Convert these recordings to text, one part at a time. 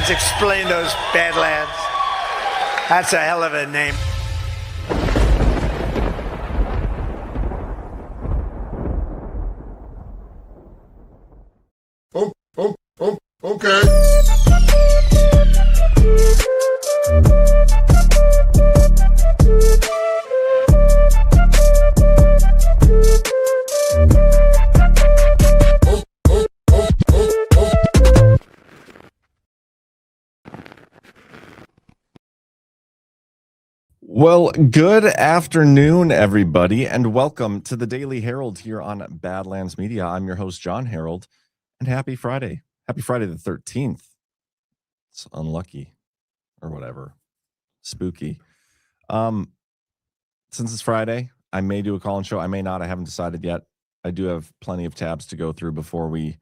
Badlands. Explain those Badlands. That's a hell of a name. Okay. Well, good afternoon, everybody, and welcome to the Daily Herold here on Badlands Media. I'm your host, Jon Herold, and happy Friday. Happy Friday the 13th. It's unlucky or whatever. Spooky. Since it's Friday, I may do a call-in show. I may not. I haven't decided yet. I do have plenty of tabs to go through before we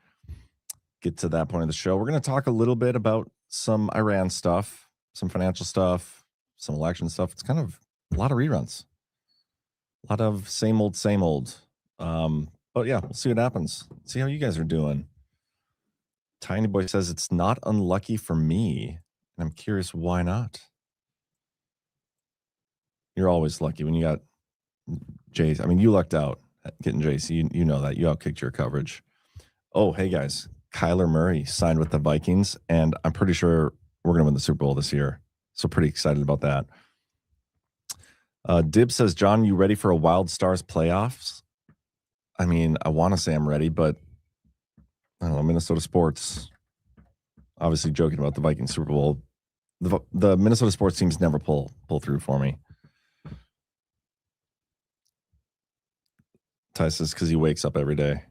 get to that point of the show. We're going to talk a little bit about some Iran stuff, some financial stuff, some election stuff. It's kind of a lot of reruns, a lot of same old. But yeah, we'll see what happens. See how you guys are doing. Tiny Boy says it's not unlucky for me, and I'm curious why not. You're always lucky when you got Jace. I mean, you lucked out at getting JC. You know that. You outkicked your coverage. Oh, hey guys, Kyler Murray signed with the Vikings, and I'm pretty sure we're gonna win the Super Bowl this year. So pretty excited about that. Dib says, John, you ready for a Wild Stars playoffs? I mean, I want to say I'm ready, but I don't know, Minnesota sports, obviously joking about the Vikings Super Bowl. The Minnesota sports teams never pull through for me. Ty says, because he wakes up every day.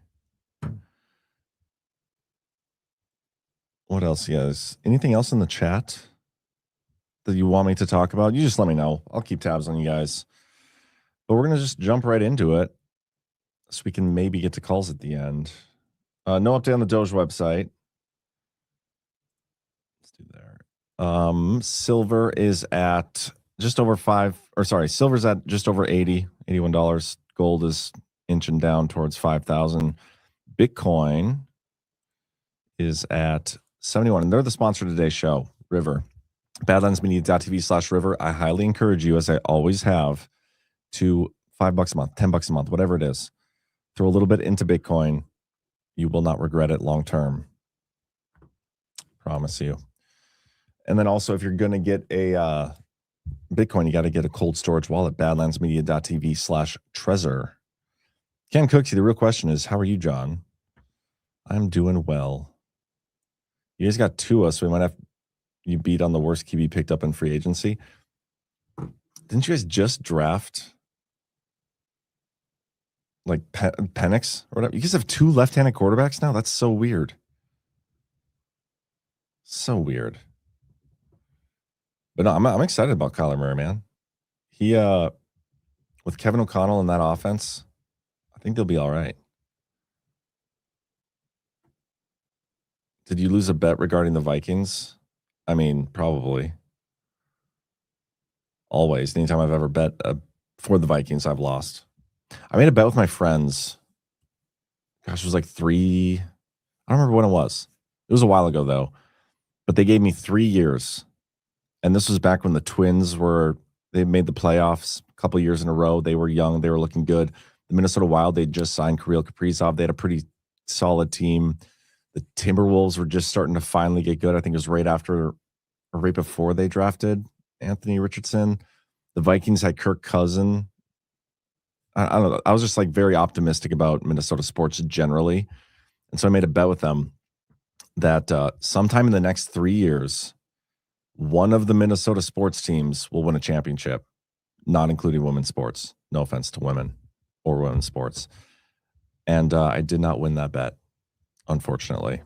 What else, guys? Anything else in the chat that you want me to talk about? You just let me know. I'll keep tabs on you guys. But we're going to just jump right into it so we can maybe get to calls at the end. No update on the Doge website. Let's do there. Silver is at just over silver's at just over $81. Gold is inching down towards 5,000. Bitcoin is at 71. And they're the sponsor of today's show, River. Badlandsmedia.tv/River. I highly encourage you, as I always have, to $5 a month, $10 a month, whatever it is. Throw a little bit into Bitcoin. You will not regret it long term. Promise you. And then also, if you're going to get a Bitcoin, you got to get a cold storage wallet. Badlandsmedia.tv/Trezor. Ken Cooksey, the real question is, how are you, John? I'm doing well. You guys got Tua, so we might have you beat on the worst QB picked up in free agency. Didn't you guys just draft like Penix or whatever? You guys have two left-handed quarterbacks now? That's so weird. So weird. But no, I'm excited about Kyler Murray, man. He with Kevin O'Connell in that offense, I think they'll be all right. Did you lose a bet regarding the Vikings? I mean, probably. Always. Anytime I've ever bet for the Vikings, I've lost. I made a bet with my friends. Gosh, it was like I don't remember when it was. It was a while ago, though. But they gave me 3 years. And this was back when the Twins they made the playoffs a couple years in a row. They were young. They were looking good. The Minnesota Wild, they just signed Kirill Kaprizov. They had a pretty solid team. The Timberwolves were just starting to finally get good. I think it was right before they drafted Anthony Richardson. The Vikings had Kirk Cousins. I don't know. I was just like very optimistic about Minnesota sports generally. And so I made a bet with them that sometime in the next 3 years, one of the Minnesota sports teams will win a championship, not including women's sports. No offense to women or women's sports. And I did not win that bet, unfortunately.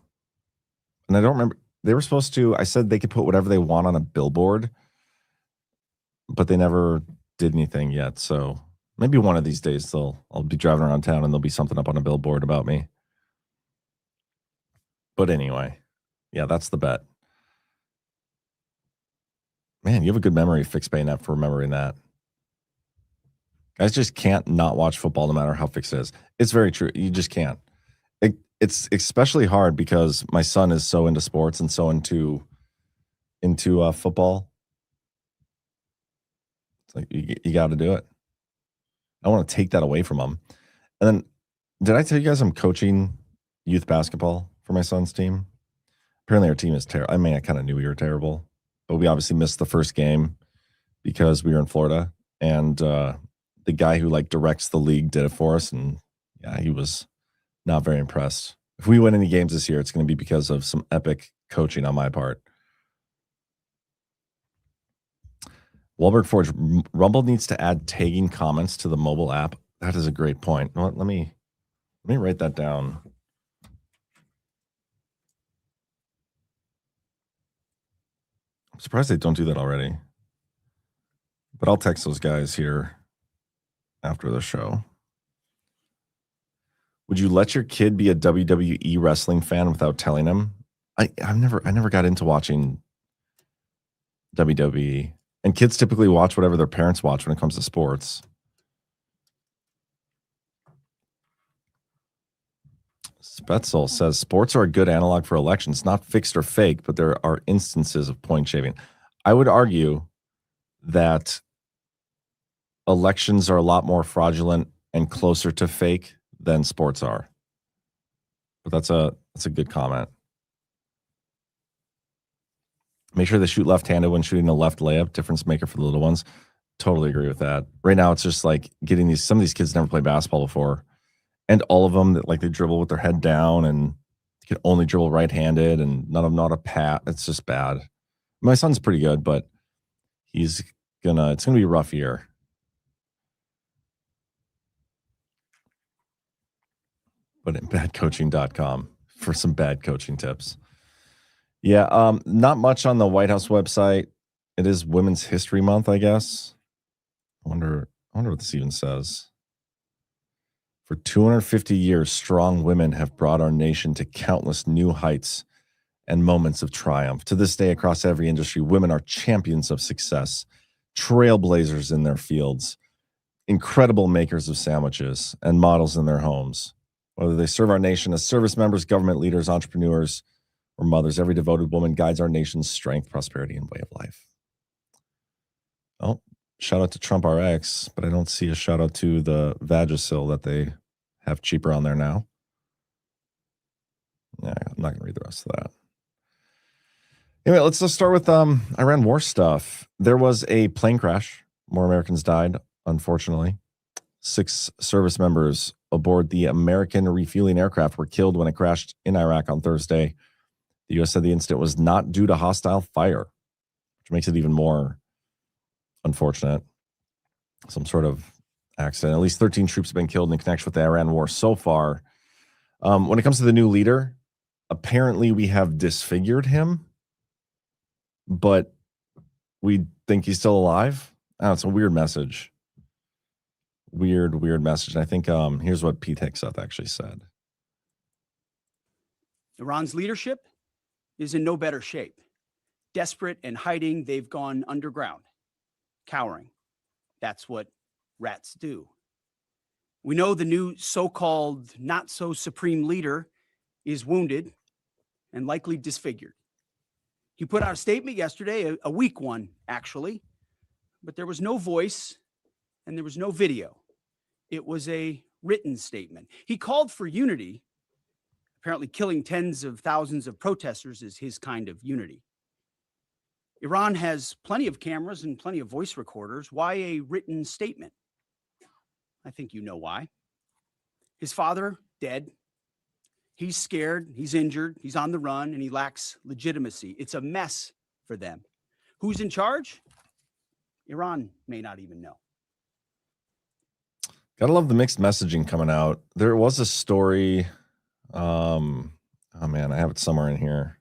And I don't remember. They were supposed to, I said they could put whatever they want on a billboard, but they never did anything yet. So maybe one of these days I'll be driving around town and there'll be something up on a billboard about me. But anyway, yeah, that's the bet. Man, you have a good memory, Fix Bayonet, for remembering that. Guys just can't not watch football no matter how fixed it is. It's very true. You just can't. It's especially hard because my son is so into sports and so into into football. It's like you got to do it. I want to take that away from them. And then, did I tell you guys I'm coaching youth basketball for my son's team? Apparently, our team is terrible. I mean, I kind of knew we were terrible, but we obviously missed the first game because we were in Florida, and the guy who directs the league did it for us, and yeah, he was not very impressed. If we win any games this year, it's going to be because of some epic coaching on my part. Wahlberg Forge, Rumble needs to add tagging comments to the mobile app. That is a great point. Let me write that down. I'm surprised they don't do that already. But I'll text those guys here after the show. Would you let your kid be a WWE wrestling fan without telling him? I never got into watching WWE. And kids typically watch whatever their parents watch when it comes to sports. Spetzel says sports are a good analog for elections, not fixed or fake, but there are instances of point shaving. I would argue that elections are a lot more fraudulent and closer to fake than sports are. But that's a good comment. Make sure they shoot left-handed when shooting a left layup. Difference maker for the little ones. Totally agree with that. Right now, it's just getting some of these kids never played basketball before. And all of them that they dribble with their head down and can only dribble right-handed, and none of them know how to pat. It's just bad. My son's pretty good, but it's gonna be a rough year. But at badcoaching.com for some bad coaching tips. Yeah, not much on the White House website. It is Women's History Month, I guess. I wonder what this even says. For 250 years, strong women have brought our nation to countless new heights and moments of triumph. To this day, across every industry, women are champions of success, trailblazers in their fields, incredible makers of sandwiches, and models in their homes. Whether they serve our nation as service members, government leaders, entrepreneurs, or mothers, every devoted woman guides our nation's strength, prosperity, and way of life. Oh, shout out to Trump RX, but I don't see a shout out to the Vagisil that they have cheaper on there now. Yeah, I'm not going to read the rest of that. Anyway, let's just start with Iran war stuff. There was a plane crash. More Americans died, unfortunately. 6 service members aboard the American refueling aircraft were killed when it crashed in Iraq on Thursday. The U.S. said the incident was not due to hostile fire, which makes it even more unfortunate. Some sort of accident. At least 13 troops have been killed in connection with the Iran war so far. When it comes to the new leader, apparently we have disfigured him, but we think he's still alive. It's a weird message. Weird message. And I think here's what Pete Hegseth actually said. Iran's leadership is in no better shape. Desperate and hiding, they've gone underground, cowering. That's what rats do. We know the new so-called not-so-supreme leader is wounded and likely disfigured. He put out a statement yesterday, a weak one, actually, but there was no voice and there was no video. It was a written statement. He called for unity. Apparently killing tens of thousands of protesters is his kind of unity. Iran has plenty of cameras and plenty of voice recorders. Why a written statement? I think you know why. His father, dead. He's scared, he's injured, he's on the run, and he lacks legitimacy. It's a mess for them. Who's in charge? Iran may not even know. Gotta love the mixed messaging coming out. There was a story... oh man, I have it somewhere in here.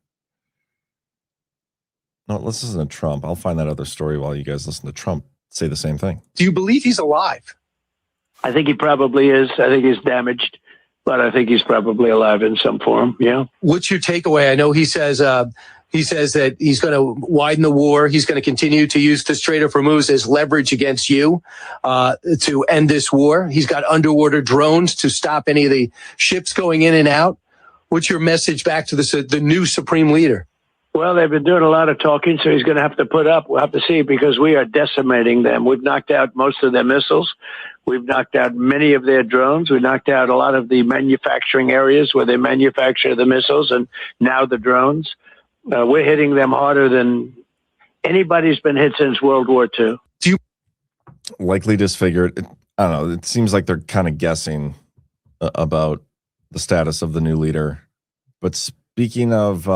No, let's listen to Trump. I'll find that other story while you guys listen to Trump say the same thing. Do you believe he's alive? I think he probably is. I think he's damaged, but I think he's probably alive in some form. Yeah. What's your takeaway? I know he says that he's going to widen the war. He's going to continue to use the Strait of Hormuz as leverage against you to end this war. He's got underwater drones to stop any of the ships going in and out. What's your message back to the new supreme leader? Well, they've been doing a lot of talking, so he's going to have to put up. We'll have to see, because we are decimating them. We've knocked out most of their missiles. We've knocked out many of their drones. We knocked out a lot of the manufacturing areas where they manufacture the missiles and now the drones. We're hitting them harder than anybody's been hit since World War II. Likely disfigured. I don't know. It seems like they're kind of guessing about the status of the new leader. But speaking of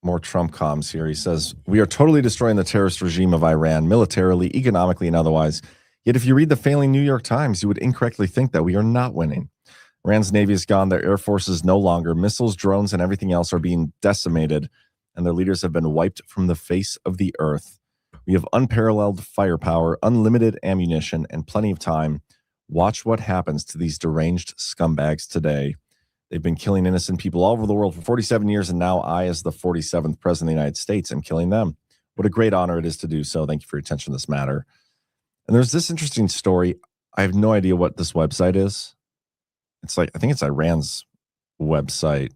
more Trump comms here, he says, we are totally destroying the terrorist regime of Iran, militarily, economically, and otherwise. Yet if you read the failing New York Times, you would incorrectly think that we are not winning. Iran's Navy is gone. Their Air Force is no longer. Missiles, drones, and everything else are being decimated, and their leaders have been wiped from the face of the earth. We have unparalleled firepower, unlimited ammunition, and plenty of time. Watch what happens to these deranged scumbags today. They've been killing innocent people all over the world for 47 years, and now I, as the 47th president of the United States, am killing them. What a great honor it is to do so. Thank you for your attention to this matter. And there's this interesting story. I have no idea what this website is. It's like, I think it's Iran's website.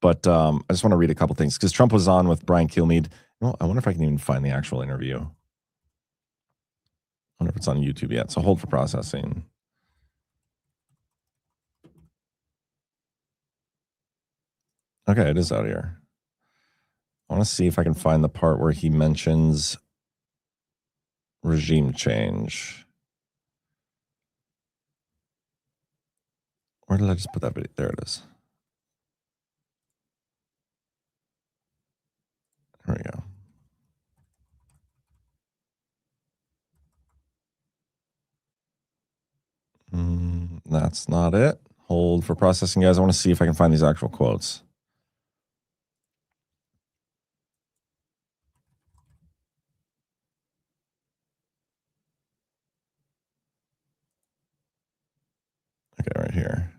But I just want to read a couple things, because Trump was on with Brian Kilmeade. Well, I wonder if I can even find the actual interview. I wonder if it's on YouTube yet. So hold for processing. Okay, it is out here. I want to see if I can find the part where he mentions regime change. Where did I just put that video? There it is. There we go. That's not it. Hold for processing, guys. I want to see if I can find these actual quotes. Okay, right here.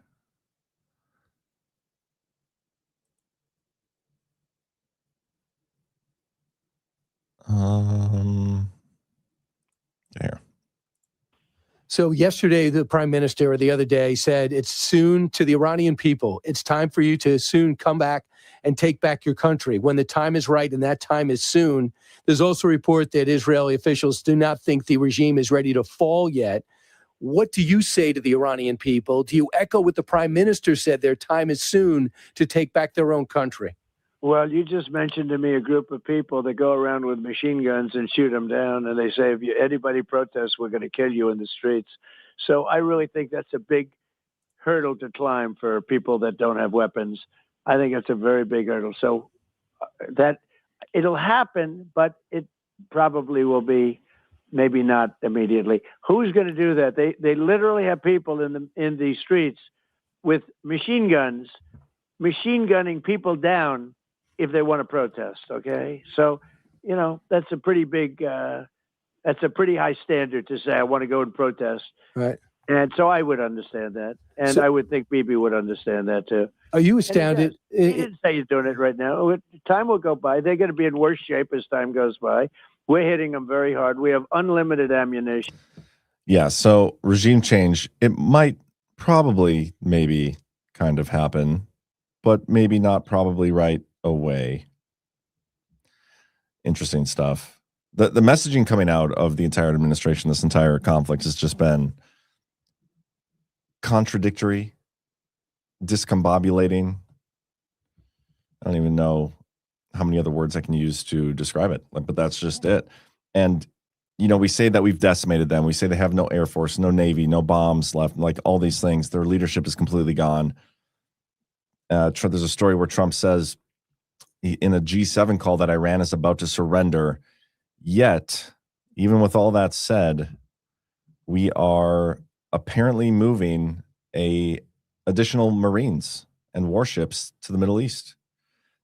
Here. So yesterday, the prime minister, or the other day, said it's soon to the Iranian people. It's time for you to soon come back and take back your country when the time is right, and that time is soon. There's also a report that Israeli officials do not think the regime is ready to fall yet. What do you say to the Iranian people? Do you echo what the prime minister said, their time is soon to take back their own country? Well, you just mentioned to me a group of people that go around with machine guns and shoot them down, and they say, if anybody protests, we're going to kill you in the streets. So I really think that's a big hurdle to climb for people that don't have weapons. I think it's a very big hurdle. So that it'll happen, but it probably will be maybe not immediately. Who's going to do that? They literally have people in the streets with machine guns, machine gunning people down if they want to protest. Okay. So, you know, that's a pretty big, that's a pretty high standard to say, I want to go and protest. Right. And so I would understand that. And I would think Bibi would understand that too. Are you astounded? He didn't say he's doing it right now. Time will go by. They're going to be in worse shape as time goes by. We're hitting them very hard. We have unlimited ammunition. Yeah. So regime change, it might probably maybe kind of happen, but maybe not probably right away. Interesting stuff. The messaging coming out of the entire administration, this entire conflict, has just been contradictory, discombobulating. I don't even know how many other words I can use to describe it, but that's just it. And, you know, we say that we've decimated them. We say they have no Air Force, no Navy, no bombs left, like all these things. Their leadership is completely gone. There's a story where Trump says in a G7 call that Iran is about to surrender. Yet, even with all that said, we are apparently moving additional Marines and warships to the Middle East.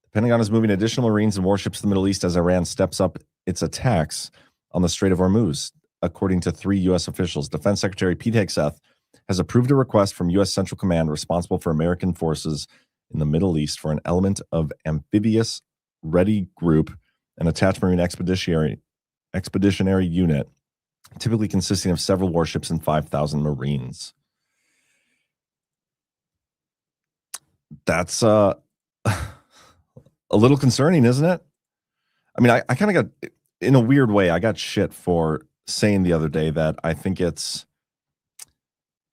The Pentagon is moving additional Marines and warships to the Middle East as Iran steps up its attacks on the Strait of Hormuz, according to 3 U.S. officials. Defense Secretary Pete Hegseth has approved a request from U.S. Central Command responsible for American forces in the Middle East for an element of amphibious ready group, an attached Marine expeditionary unit, typically consisting of several warships and 5,000 Marines. That's a little concerning, isn't it? I mean, I kind of got, in a weird way, I got shit for saying the other day that I think it's,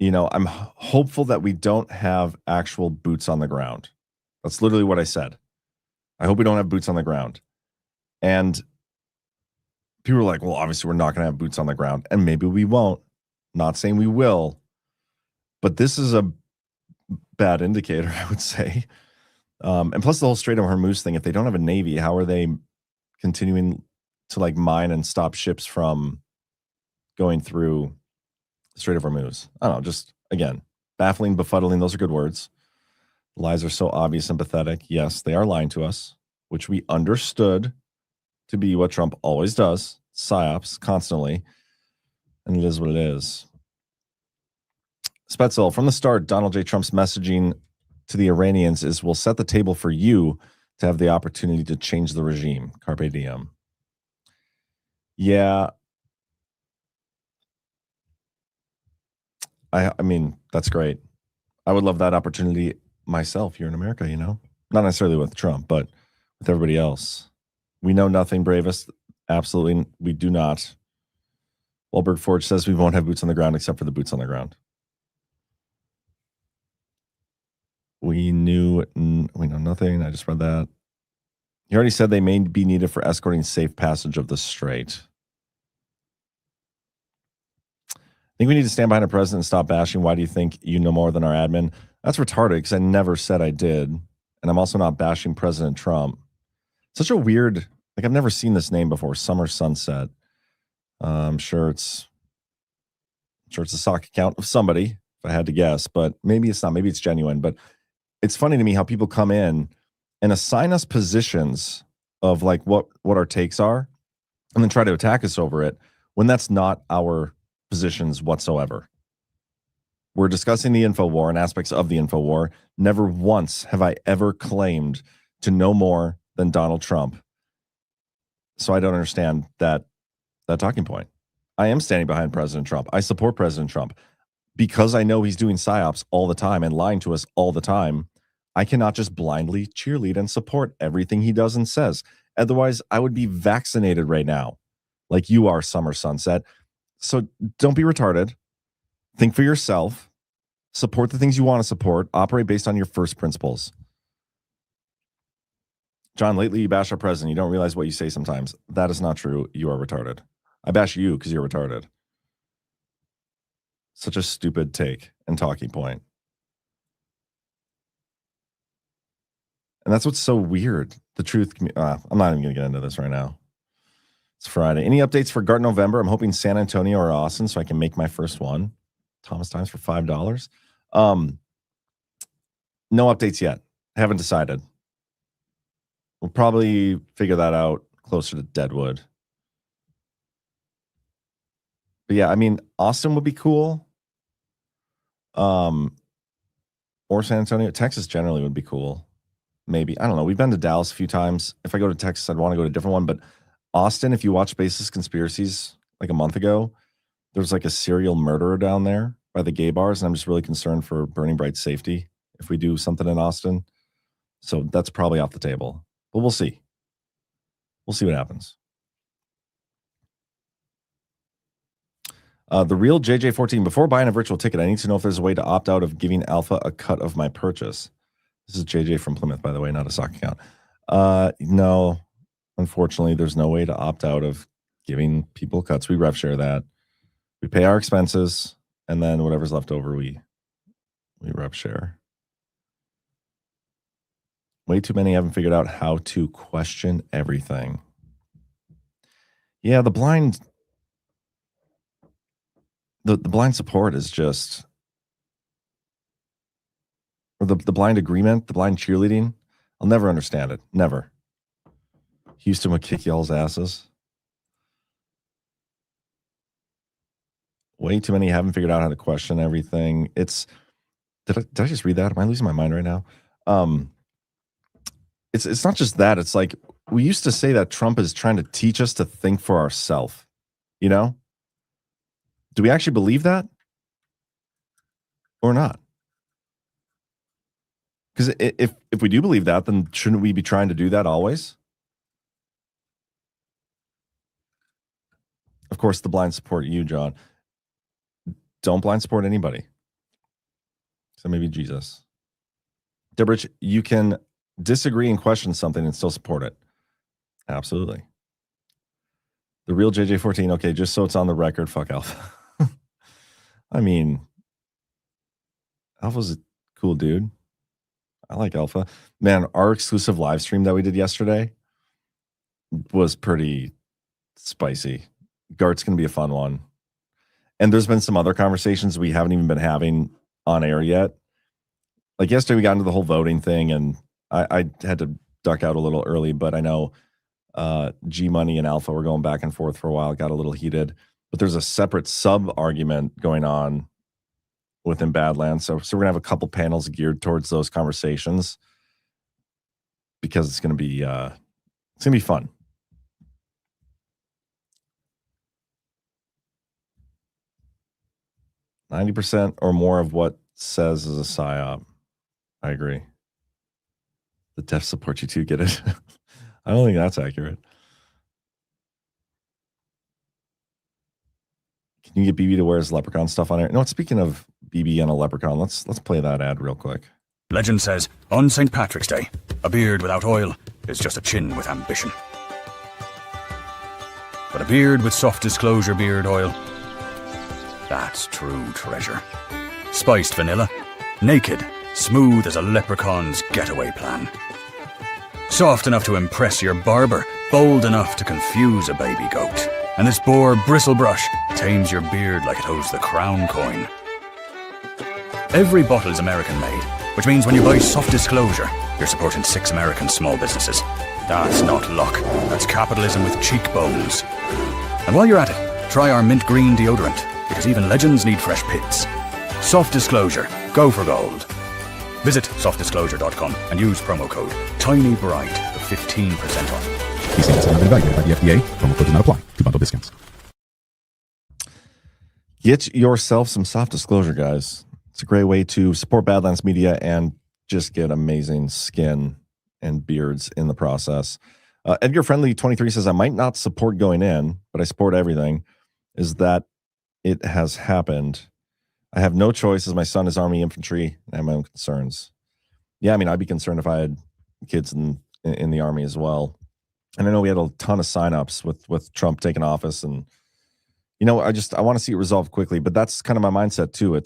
I'm hopeful that we don't have actual boots on the ground. That's literally what I said. I hope we don't have boots on the ground. And people were like, well, obviously we're not going to have boots on the ground. And maybe we won't. Not saying we will. But this is a bad indicator, I would say. And plus the whole Strait of Hormuz thing, if they don't have a Navy, how are they continuing to like mine and stop ships from going through the Strait of Hormuz? I don't know, just again, baffling, befuddling, those are good words. Lies are so obvious and pathetic. Yes, they are lying to us, which we understood to be what Trump always does, psyops constantly. And it is what it is. Spetzel, from the start, Donald J. Trump's messaging to the Iranians is, we'll set the table for you to have the opportunity to change the regime. Carpe diem. Yeah. I mean, that's great. I would love that opportunity myself here in America, Not necessarily with Trump, but with everybody else. We know nothing, bravest. Absolutely, we do not. Wahlberg Forge says we won't have boots on the ground except for the boots on the ground. We know nothing. I just read that. He already said they may be needed for escorting safe passage of the strait. I think we need to stand behind a president and stop bashing. Why do you think you know more than our admin? That's retarded because I never said I did. And I'm also not bashing President Trump. Such a weird, I've never seen this name before, Summer Sunset. I'm sure it's a sock account of somebody, if I had to guess, but maybe it's not. Maybe it's genuine. But it's funny to me how people come in and assign us positions of like what our takes are and then try to attack us over it when that's not our positions whatsoever. We're discussing the info war and aspects of the info war. Never once have I ever claimed to know more than Donald Trump. So I don't understand that talking point. I am standing behind President Trump. I support President Trump because I know he's doing psyops all the time and lying to us all the time. I cannot just blindly cheerlead and support everything he does and says. Otherwise, I would be vaccinated right now, like you are, Summer Sunset. So don't be retarded. Think for yourself. Support the things you want to support. Operate based on your first principles. John, lately you bash our president. You don't realize what you say sometimes. That is not true. You are retarded. I bash you because you're retarded. Such a stupid take and talking point. And that's what's so weird. The truth. I'm not even going to get into this right now. It's Friday. Any updates for Gart November? I'm hoping San Antonio or Austin so I can make my first one. Thomas Times for $5. No updates yet. Haven't decided. We'll probably figure that out closer to Deadwood. But yeah, I mean, Austin would be cool. Or San Antonio. Texas generally would be cool. Maybe. I don't know. We've been to Dallas a few times. If I go to Texas, I'd want to go to a different one. But Austin, if you watch Basis Conspiracies like a month ago, there's like a serial murderer down there by the gay bars. And I'm just really concerned for Burning Bright's safety if we do something in Austin. So that's probably off the table. But we'll see. We'll see what happens. The real JJ14. Before buying a virtual ticket, I need to know if there's a way to opt out of giving Alpha a cut of my purchase. This is JJ from Plymouth, by the way, not a sock account. No, unfortunately, there's no way to opt out of giving people cuts. We rev share that. We pay our expenses, and then whatever's left over, we rev share. Way too many haven't figured out how to question everything. Yeah, the blind support is just, or the blind agreement, the blind cheerleading. I'll never understand it. Never. Houston would kick y'all's asses. Way too many haven't figured out how to question everything. Did I just read that? Am I losing my mind right now? It's not just that. It's like we used to say that Trump is trying to teach us to think for ourselves. You know? Do we actually believe that? Or not? Because if we do believe that, then shouldn't we be trying to do that always? Of course, the blind support you, John. Don't blind support anybody. So maybe Jesus. Debrich, you can disagree and question something and still support it. Absolutely. The real JJ14. Okay, just so it's on the record, fuck Alpha. I mean, Alpha's a cool dude. I like Alpha. Man, our exclusive live stream that we did yesterday was pretty spicy. Gart's going to be a fun one. And there's been some other conversations we haven't even been having on air yet. Like yesterday, we got into the whole voting thing, and I had to duck out a little early, but I know G Money and Alpha were going back and forth for a while. It got a little heated. But there's a separate sub-argument going on within Badlands. So we're going to have a couple panels geared towards those conversations because it's going to be fun. %90 or more of what says is a psyop. I agree. The deaf support you too, get it? I don't think that's accurate. Can you get BB to wear his leprechaun stuff on air? No, speaking of BB and a leprechaun, let's play that ad real quick. Legend says, on St. Patrick's Day, a beard without oil is just a chin with ambition. But a beard with soft disclosure beard oil, that's true treasure. Spiced vanilla, naked, smooth as a leprechaun's getaway plan. Soft enough to impress your barber, bold enough to confuse a baby goat. And this boar bristle brush tames your beard like it holds the crown coin. Every bottle is American made, which means when you buy Soft Disclosure, you're supporting 6 American small businesses. That's not luck, that's capitalism with cheekbones. And while you're at it, try our mint green deodorant, because even legends need fresh pits. Soft Disclosure, go for gold. Visit softdisclosure.com and use promo code TINYBRIGHT for 15% off. These statements have not been evaluated by the FDA. Promo code does not apply to bundle discounts. Get yourself some Soft Disclosure, guys. It's a great way to support Badlands Media and just get amazing skin and beards in the process. Edgar Friendly 23 says, I might not support going in, but I support everything. Is that it has happened. I have no choice as my son is Army infantry and I have my own concerns. Yeah, I mean, I'd be concerned if I had kids in the Army as well. And I know we had a ton of signups with Trump taking office, and you know, I want to see it resolved quickly. But that's kind of my mindset too.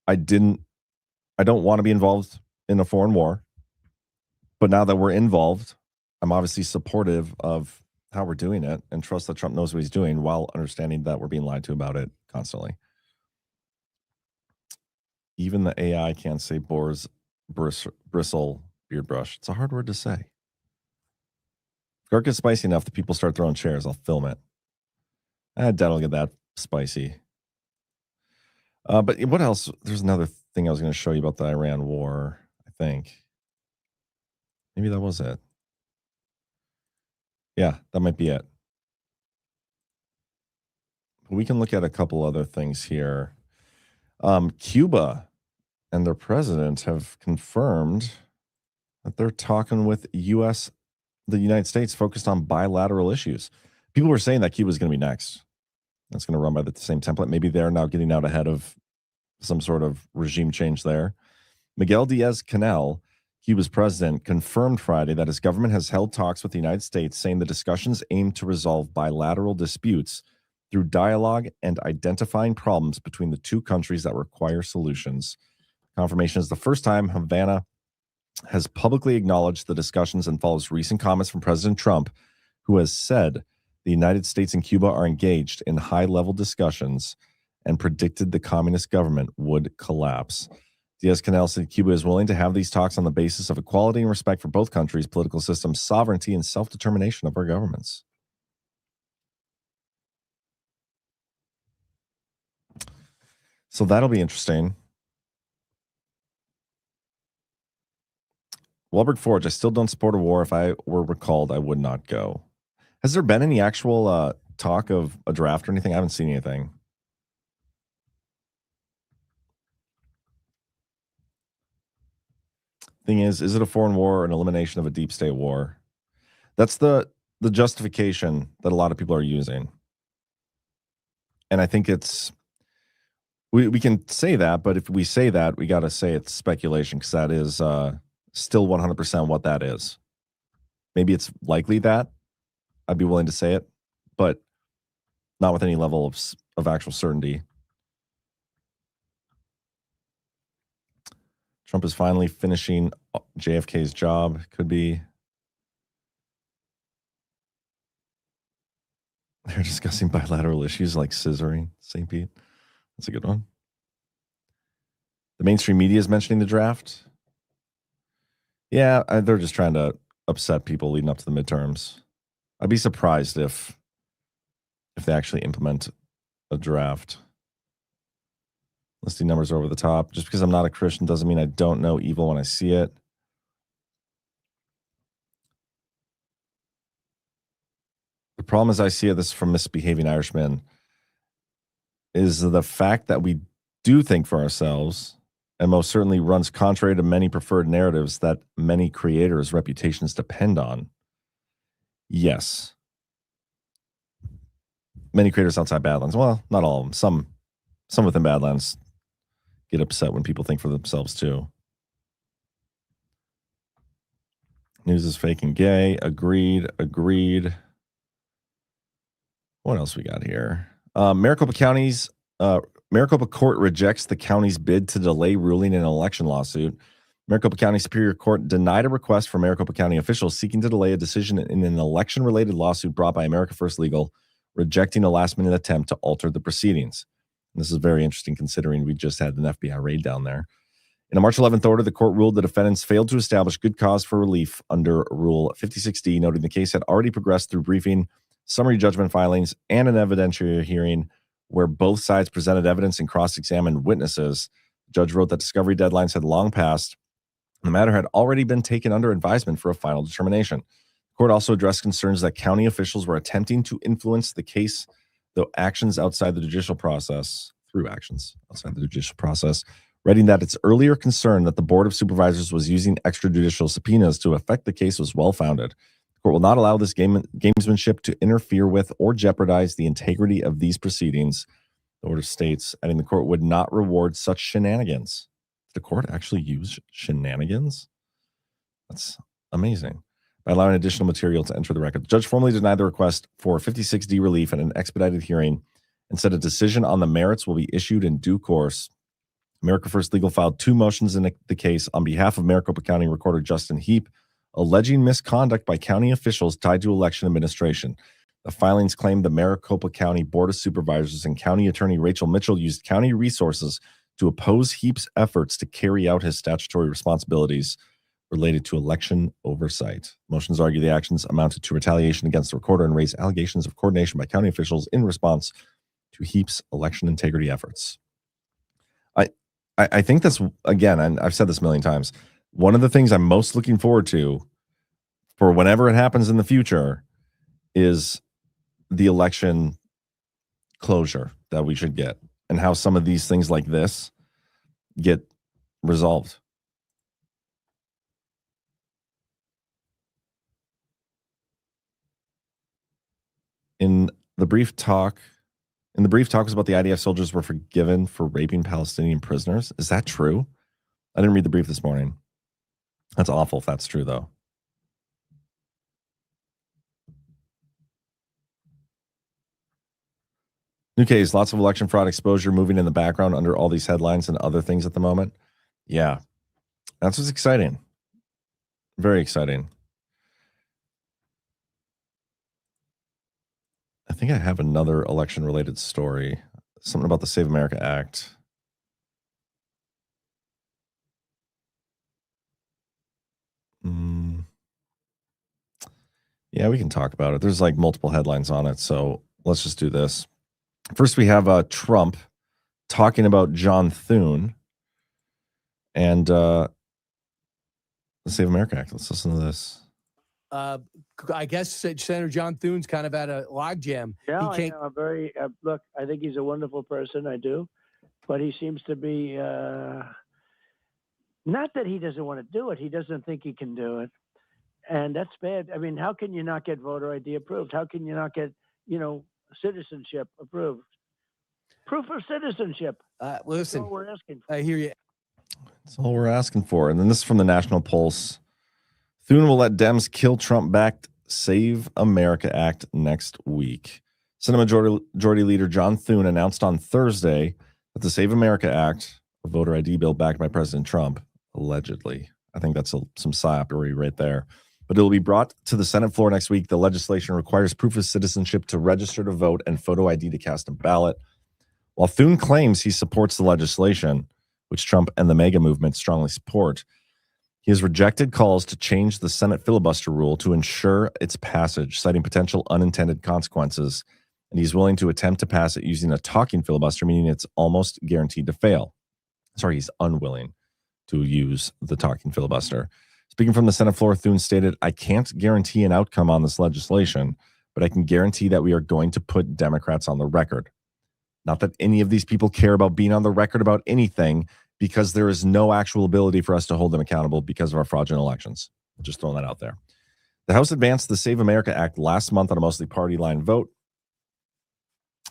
I don't want to be involved in a foreign war, but now that we're involved, I'm obviously supportive of how we're doing it and trust that Trump knows what he's doing, while understanding that we're being lied to about it constantly. Even the AI can't say boar's bristle beard brush. It's a hard word to say. If Gark gets spicy enough that people start throwing chairs, I'll film it. I doubt it'll get that spicy. But what else? There's another thing I was going to show you about the Iran war, I think. Maybe that was it. Yeah, that might be it. But we can look at a couple other things here. Cuba and their president have confirmed that they're talking with the United States focused on bilateral issues. People were saying that Cuba is going to be next. That's going to run by the same template. Maybe they're now getting out ahead of some sort of regime change there. Miguel Diaz-Canel, Cuba's president, confirmed Friday that his government has held talks with the United States, saying the discussions aim to resolve bilateral disputes through dialogue and identifying problems between the two countries that require solutions. Confirmation is the first time Havana has publicly acknowledged the discussions and follows recent comments from President Trump, who has said the United States and Cuba are engaged in high-level discussions and predicted the communist government would collapse. Diaz-Canel said Cuba is willing to have these talks on the basis of equality and respect for both countries' political systems, sovereignty, and self-determination of our governments. So that'll be interesting. Wahlberg Forge, I still don't support a war. If I were recalled, I would not go. Has there been any actual talk of a draft or anything? I haven't seen anything. Thing is it a foreign war or an elimination of a deep state war? That's the justification that a lot of people are using. And I think it's we can say that, but if we say that, we got to say it's speculation, because that is still 100% what that is. Maybe it's likely that. I'd be willing to say it, but not with any level of actual certainty. Trump is finally finishing JFK's job. Could be. They're discussing bilateral issues like scissoring. St. Pete. That's a good one. The mainstream media is mentioning the draft. Yeah, they're just trying to upset people leading up to the midterms. I'd be surprised if they actually implement a draft. Listing numbers are over the top. Just because I'm not a Christian doesn't mean I don't know evil when I see it. The problem as I see it, this is from Misbehaving Irishman, is the fact that we do think for ourselves, and most certainly runs contrary to many preferred narratives that many creators' reputations depend on. Yes. Many creators outside Badlands, well, not all of them, some within Badlands get upset when people think for themselves too. News is fake and gay. Agreed. What else we got here? Maricopa Court rejects the county's bid to delay ruling in an election lawsuit. Maricopa County Superior Court denied a request from Maricopa County officials seeking to delay a decision in an election-related lawsuit brought by America First Legal, rejecting a last-minute attempt to alter the proceedings. And this is very interesting considering we just had an FBI raid down there. In a March 11th order, the court ruled the defendants failed to establish good cause for relief under Rule 56D, noting the case had already progressed through briefing, summary judgment filings, and an evidentiary hearing where both sides presented evidence and cross-examined witnesses. The judge wrote that discovery deadlines had long passed, and the matter had already been taken under advisement for a final determination. The court also addressed concerns that county officials were attempting to influence the case through actions outside the judicial process, writing that its earlier concern that the Board of Supervisors was using extrajudicial subpoenas to affect the case was well-founded. The court will not allow this gamesmanship to interfere with or jeopardize the integrity of these proceedings, the order states, adding the court would not reward such shenanigans. Did the court actually use shenanigans? That's amazing. By allowing additional material to enter the record, the judge formally denied the request for 56D relief and an expedited hearing and said a decision on the merits will be issued in due course. America First Legal filed 2 motions in the case on behalf of Maricopa County Recorder Justin Heap, alleging misconduct by county officials tied to election administration. The filings claimed the Maricopa County Board of Supervisors and County Attorney Rachel Mitchell used county resources to oppose Heap's efforts to carry out his statutory responsibilities related to election oversight. Motions argue the actions amounted to retaliation against the recorder and raise allegations of coordination by county officials in response to Heap's election integrity efforts. I think that's, again, and I've said this a million times, one of the things I'm most looking forward to for whenever it happens in the future is the election closure that we should get and how some of these things like this get resolved. In the brief talk was about the IDF soldiers were forgiven for raping Palestinian prisoners. Is that true? I didn't read the brief this morning. That's awful if that's true, though. New case, lots of election fraud exposure moving in the background under all these headlines and other things at the moment. Yeah, that's what's exciting. Very exciting. I think I have another election-related story. Something about the Save America Act. Yeah, we can talk about it. There's like multiple headlines on it, so let's just do this. First, we have Trump talking about John Thune and the Save America Act. Let's listen to this. I guess Senator John Thune's kind of at a logjam. Yeah, I know. Look, I think he's a wonderful person. I do, but he seems to be Not that he doesn't want to do it. He doesn't think he can do it. And that's bad. I mean, how can you not get voter ID approved? How can you not get, citizenship approved? Proof of citizenship. Listen, That's all we're asking for. I hear you. That's all we're asking for. And then this is from the National Pulse. Thune will let Dems kill Trump-backed Save America Act next week. Senate Majority Leader John Thune announced on Thursday that the Save America Act, a voter ID bill backed by President Trump, allegedly, I think that's some psyopery right there, but it will be brought to the Senate floor next week. The legislation requires proof of citizenship to register to vote and photo ID to cast a ballot. While Thune claims he supports the legislation, which Trump and the MAGA movement strongly support, he has rejected calls to change the Senate filibuster rule to ensure its passage, citing potential unintended consequences, and he's willing to attempt to pass it using a talking filibuster, meaning it's almost guaranteed to fail. Sorry, he's unwilling to use the talking filibuster. Speaking from the Senate floor, Thune stated, "I can't guarantee an outcome on this legislation, but I can guarantee that we are going to put Democrats on the record. Not that any of these people care about being on the record about anything, because there is no actual ability for us to hold them accountable because of our fraudulent elections." Just throwing that out there. The House advanced the Save America Act last month on a mostly party line vote.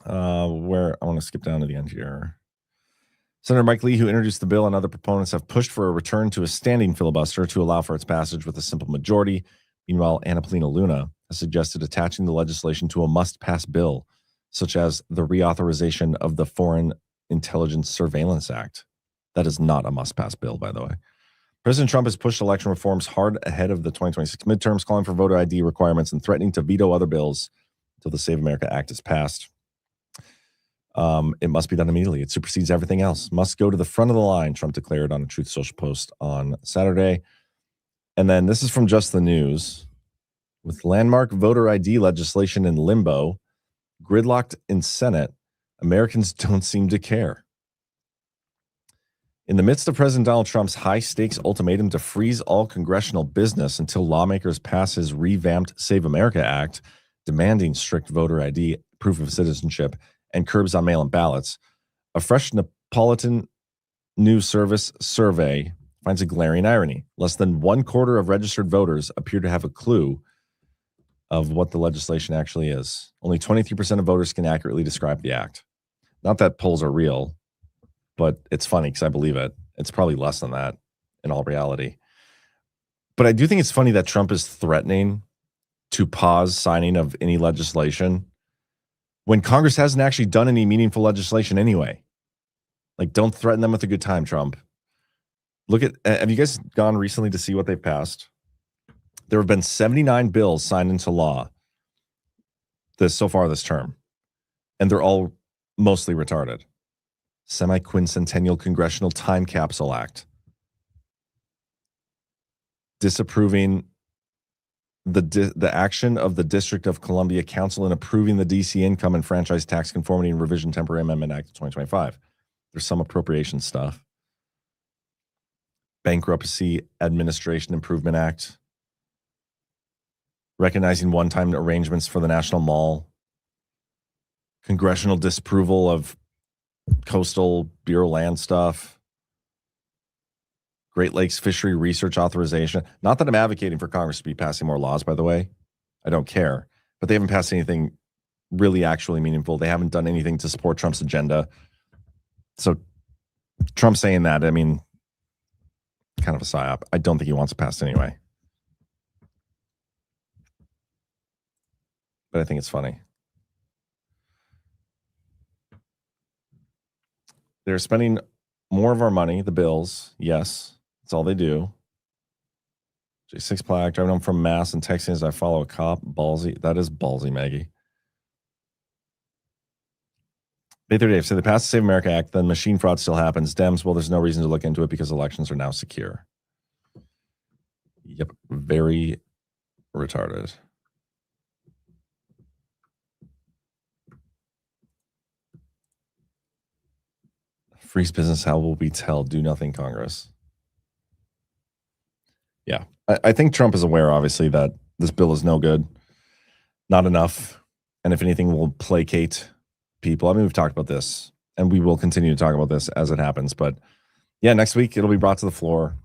Where I want to skip down to the end here. Senator Mike Lee, who introduced the bill, and other proponents have pushed for a return to a standing filibuster to allow for its passage with a simple majority. Meanwhile, Anna Paulina Luna has suggested attaching the legislation to a must-pass bill, such as the reauthorization of the Foreign Intelligence Surveillance Act. That is not a must-pass bill, by the way. President Trump has pushed election reforms hard ahead of the 2026 midterms, calling for voter ID requirements and threatening to veto other bills until the Save America Act is passed. It must be done immediately. It supersedes everything else. Must go to the front of the line, Trump declared on a Truth Social post on Saturday. And then this is from Just the News. With landmark voter ID legislation in limbo, gridlocked in Senate, Americans don't seem to care. In the midst of President Donald Trump's high-stakes ultimatum to freeze all congressional business until lawmakers pass his revamped Save America Act, demanding strict voter ID, proof of citizenship, and curbs on mail-in ballots, a fresh Neapolitan News Service survey finds a glaring irony. Less than 1/4 of registered voters appear to have a clue of what the legislation actually is. Only 23% of voters can accurately describe the act. Not that polls are real, but it's funny because I believe it. It's probably less than that in all reality. But I do think it's funny that Trump is threatening to pause signing of any legislation when Congress hasn't actually done any meaningful legislation anyway. Like, don't threaten them with a good time, Trump. Look at, have you guys gone recently to see what they've passed? There have been 79 bills signed into law so far this term, and they're all mostly retarded. Semi-quincentennial Congressional Time Capsule Act. Disapproving the action of the District of Columbia Council in approving the DC Income and Franchise Tax Conformity and Revision Temporary Amendment Act of 2025. There's some appropriation stuff. Bankruptcy Administration Improvement Act. Recognizing one-time arrangements for the National Mall. Congressional disapproval of coastal Bureau land stuff. Great Lakes Fishery Research Authorization. Not that I'm advocating for Congress to be passing more laws, by the way. I don't care. But they haven't passed anything really actually meaningful. They haven't done anything to support Trump's agenda. So Trump saying that, I mean, kind of a psyop. I don't think he wants to pass it anyway. But I think it's funny. They're spending more of our money, the bills, yes. That's all they do. J6 plaque, driving home from Mass and texting as I follow a cop. Ballsy. That is ballsy, Maggie. Bay 38, so they passed the Save America Act, then machine fraud still happens. Dems, well, there's no reason to look into it because elections are now secure. Yep, very retarded. Freeze business, how will we tell? Do nothing, Congress. Yeah, I think Trump is aware, obviously, that this bill is no good, not enough, and if anything, will placate people. I mean, we've talked about this, and we will continue to talk about this as it happens. But yeah, next week it'll be brought to the floor.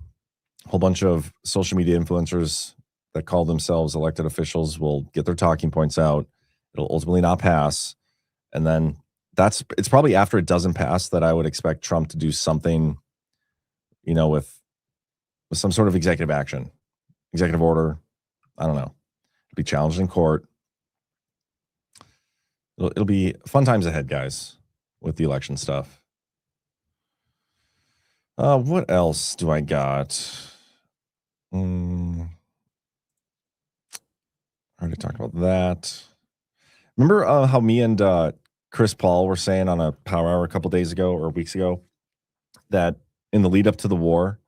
A whole bunch of social media influencers that call themselves elected officials will get their talking points out. It'll ultimately not pass. And then it's probably after it doesn't pass that I would expect Trump to do something, with some sort of executive action, executive order. I don't know. Be challenged in court. It'll be fun times ahead, guys, with the election stuff. What else do I got? I already talked about that. Remember how me and Chris Paul were saying on a Power Hour a couple days ago or weeks ago that in the lead up to the war,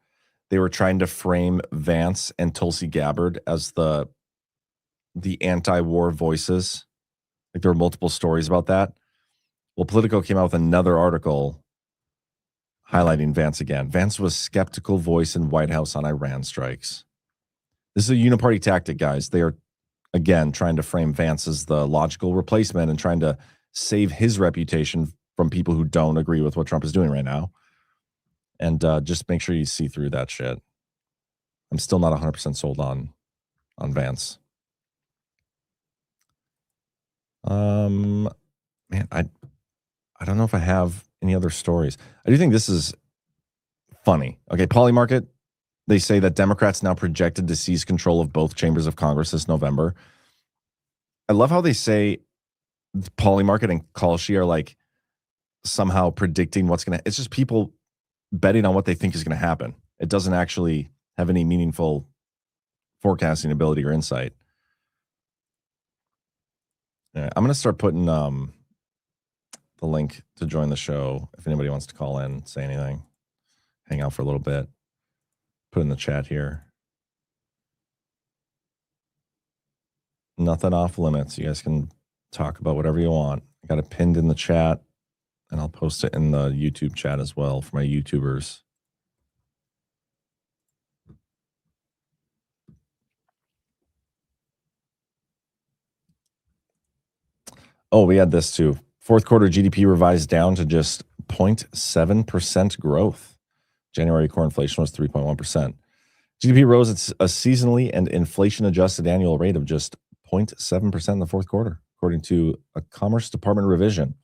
they were trying to frame Vance and Tulsi Gabbard as the anti-war voices. Like there were multiple stories about that. Well, Politico came out with another article highlighting Vance again. Vance was skeptical voice in White House on Iran strikes. This is a uniparty tactic, guys. They are, again, trying to frame Vance as the logical replacement and trying to save his reputation from people who don't agree with what Trump is doing right now. And just make sure you see through that shit. I'm still not 100% sold on Vance. Man, I don't know if I have any other stories. I do think this is funny. Okay, Polymarket, they say that Democrats now projected to seize control of both chambers of Congress this November. I love how they say Polymarket and Kalshi are like somehow predicting what's going to. It's just people betting on what they think is going to happen. It doesn't actually have any meaningful forecasting ability or insight. Yeah, I'm going to start putting the link to join the show if anybody wants to call in, say anything, hang out for a little bit, put in the chat here. Nothing off limits. You guys can talk about whatever you want. I got it pinned in the chat, and I'll post it in the YouTube chat as well for my YouTubers. Oh, we had this too. Fourth quarter GDP revised down to just 0.7% growth. January core inflation was 3.1%. GDP rose at a seasonally and inflation-adjusted annual rate of just 0.7% in the fourth quarter, according to a Commerce Department revision.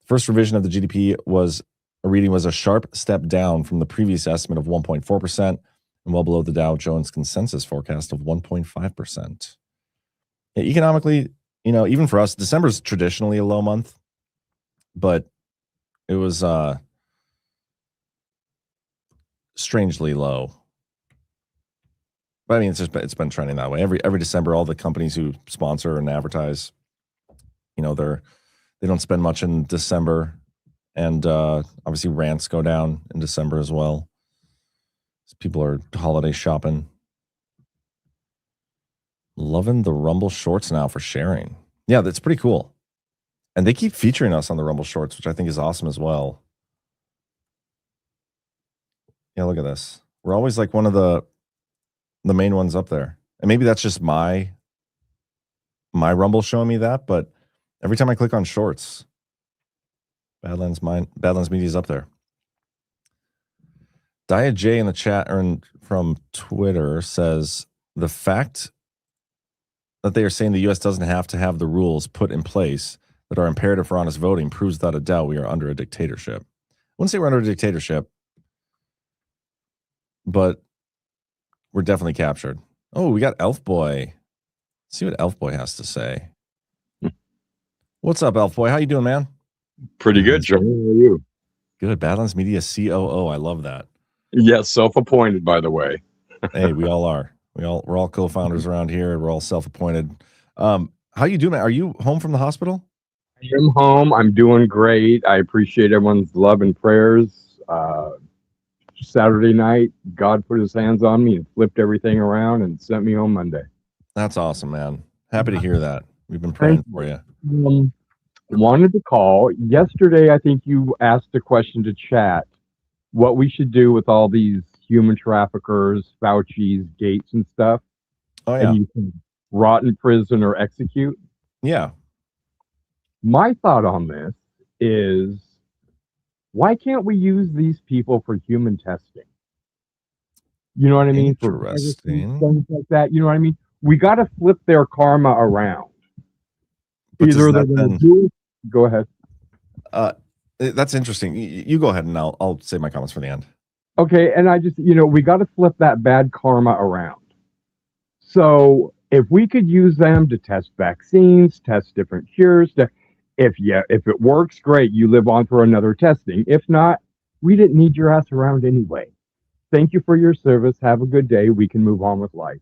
The first revision of the GDP reading was a sharp step down from the previous estimate of 1.4% and well below the Dow Jones consensus forecast of 1.5%. Yeah, economically, even for us, December is traditionally a low month, but it was strangely low. But I mean, it's been trending that way. Every December, all the companies who sponsor and advertise, they don't spend much in December, and obviously rants go down in December as well. People are holiday shopping. Loving the Rumble Shorts now for sharing. Yeah, that's pretty cool. And they keep featuring us on the Rumble Shorts, which I think is awesome as well. Yeah, look at this. We're always like one of the main ones up there. And maybe that's just my Rumble showing me that, but every time I click on Shorts, Badlands Media is up there. Dia J in the chat from Twitter says the fact that they are saying the U.S. doesn't have to have the rules put in place that are imperative for honest voting proves without a doubt we are under a dictatorship. I wouldn't say we're under a dictatorship, but we're definitely captured. Oh, we got Elf Boy. Let's see what Elf Boy has to say. What's up, Elf Boy? How you doing, man? Pretty good, Joe. How are you? Good. Badlands Media COO. I love that. Yeah, self-appointed, by the way. Hey, we all are. We're all co-founders around here. We're all self-appointed. How you doing, man? Are you home from the hospital? I am home. I'm doing great. I appreciate everyone's love and prayers. Saturday night, God put his hands on me and flipped everything around and sent me home Monday. That's awesome, man. Happy to hear that. We've been praying for you. Wanted to call. Yesterday, I think you asked a question to chat, what we should do with all these human traffickers, Fauci's, Gates and stuff. Oh, yeah. And you can rot in prison or execute. Yeah. My thought on this is, why can't we use these people for human testing? You know what I mean? For Interesting. things like that. You know what I mean? We got to flip their karma around. But Either they're going to do it. Go ahead. That's interesting. You go ahead, and I'll save my comments for the end. Okay, and I just, we got to flip that bad karma around. So if we could use them to test vaccines, test different cures, if it works, great, you live on for another testing. If not, we didn't need your ass around anyway. Thank you for your service. Have a good day. We can move on with life.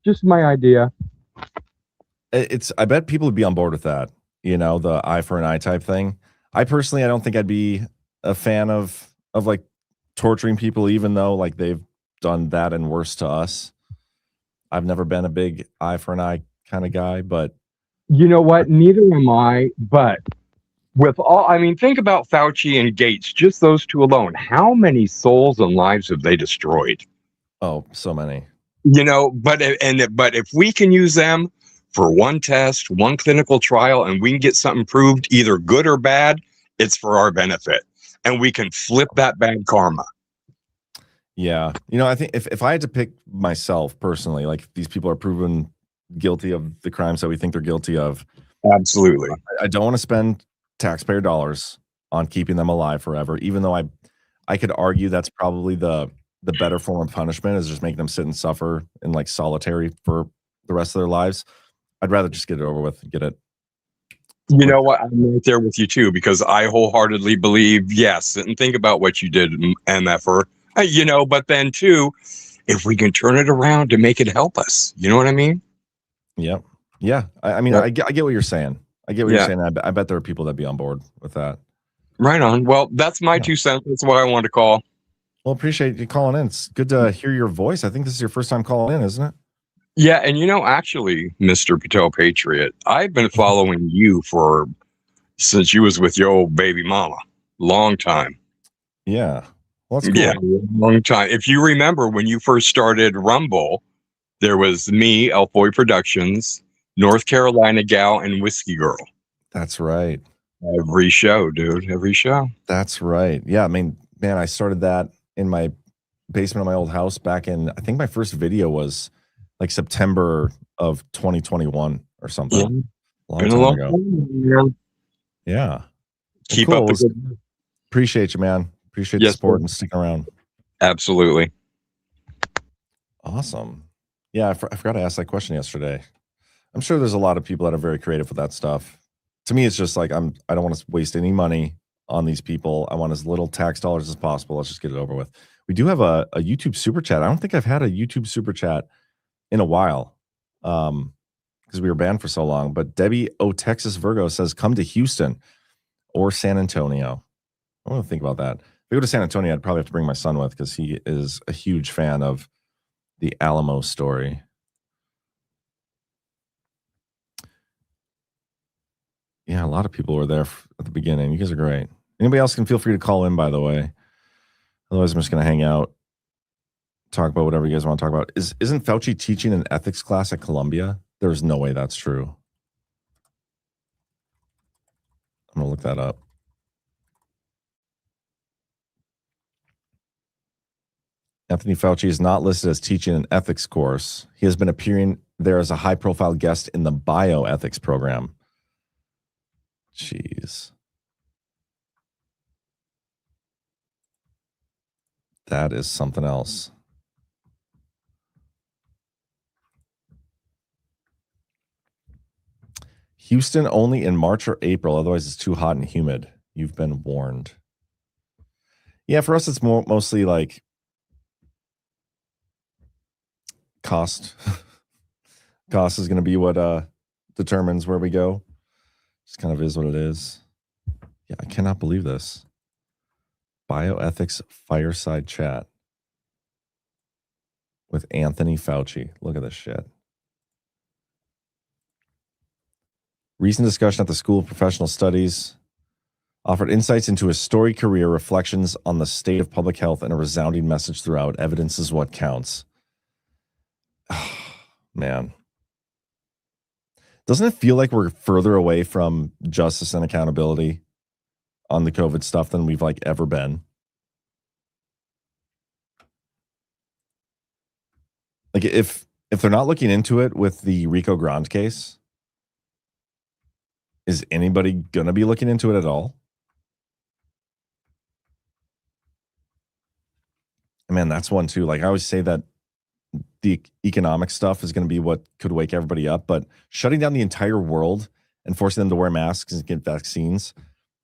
Just my idea. I bet people would be on board with that. The eye for an eye type thing. I personally, I don't think I'd be a fan of like torturing people, even though like they've done that and worse to us. I've never been a big eye for an eye kind of guy, but you know what? Neither am I. But think about Fauci and Gates, just those two alone. How many souls and lives have they destroyed? Oh, so many. But if we can use them for one test, one clinical trial, and we can get something proved either good or bad, it's for our benefit. And we can flip that bad karma. Yeah. I think if I had to pick myself personally, like these people are proven guilty of the crimes that we think they're guilty of. Absolutely. I don't want to spend taxpayer dollars on keeping them alive forever, even though I could argue that's probably the better form of punishment is just making them sit and suffer in like solitary for the rest of their lives. I'd rather just get it over with and get it. You know what? I'm right there with you too, because I wholeheartedly believe, yes, and think about what you did, MFer, but then too, if we can turn it around to make it help us, you know what I mean? Yep. Yeah. I get what you're saying. I get what you're saying. I bet there are people that'd be on board with that. Right on. Well, that's my 2 cents. That's what I wanted to call. Well, appreciate you calling in. It's good to hear your voice. I think this is your first time calling in, isn't it? Yeah, and actually, Mr. Patel Patriot, I've been following you since you was with your old baby mama. Long time. Yeah. Well, that's cool. Yeah, long time. If you remember when you first started Rumble, there was me, Elfoy Productions, North Carolina Gal, and Whiskey Girl. That's right. Every show, dude. Every show. That's right. Yeah, I mean, man, I started that in my basement of my old house back in, I think my first video was like September of 2021 or something. Long time ago. Yeah. Keep up the good. Appreciate you, man. Appreciate the support and sticking around. Absolutely. Awesome. Yeah, I forgot to ask that question yesterday. I'm sure there's a lot of people that are very creative with that stuff. To me, it's just like I don't want to waste any money on these people. I want as little tax dollars as possible. Let's just get it over with. We do have a YouTube super chat. I don't think I've had a YouTube super chat in a while because we were banned for so long. But Debbie O Texas Virgo says, come to Houston or San Antonio. I want to think about that. If we go to San Antonio, I'd probably have to bring my son with because he is a huge fan of the Alamo story. Yeah, a lot of people were there at the beginning. You guys are great. Anybody else can feel free to call in, by the way. Otherwise, I'm just going to hang out, talk about whatever you guys want to talk about. Isn't Fauci teaching an ethics class at Columbia? There's no way that's true. I'm going to look that up. Anthony Fauci is not listed as teaching an ethics course. He has been appearing there as a high-profile guest in the bioethics program. Jeez. That is something else. Houston only in March or April. Otherwise, it's too hot and humid. You've been warned. Yeah, for us, it's mostly like cost. Cost is going to be what determines where we go. Just kind of is what it is. Yeah, I cannot believe this. Bioethics fireside chat with Anthony Fauci. Look at this shit. Recent discussion at the School of Professional Studies offered insights into his storied career, reflections on the state of public health, and a resounding message throughout. Evidence is what counts. Oh, man. Doesn't it feel like we're further away from justice and accountability on the COVID stuff than we've like ever been? Like if they're not looking into it with the Rico Grande case, is anybody going to be looking into it at all? Man, that's one too. Like I always say that the economic stuff is going to be what could wake everybody up, but shutting down the entire world and forcing them to wear masks and get vaccines,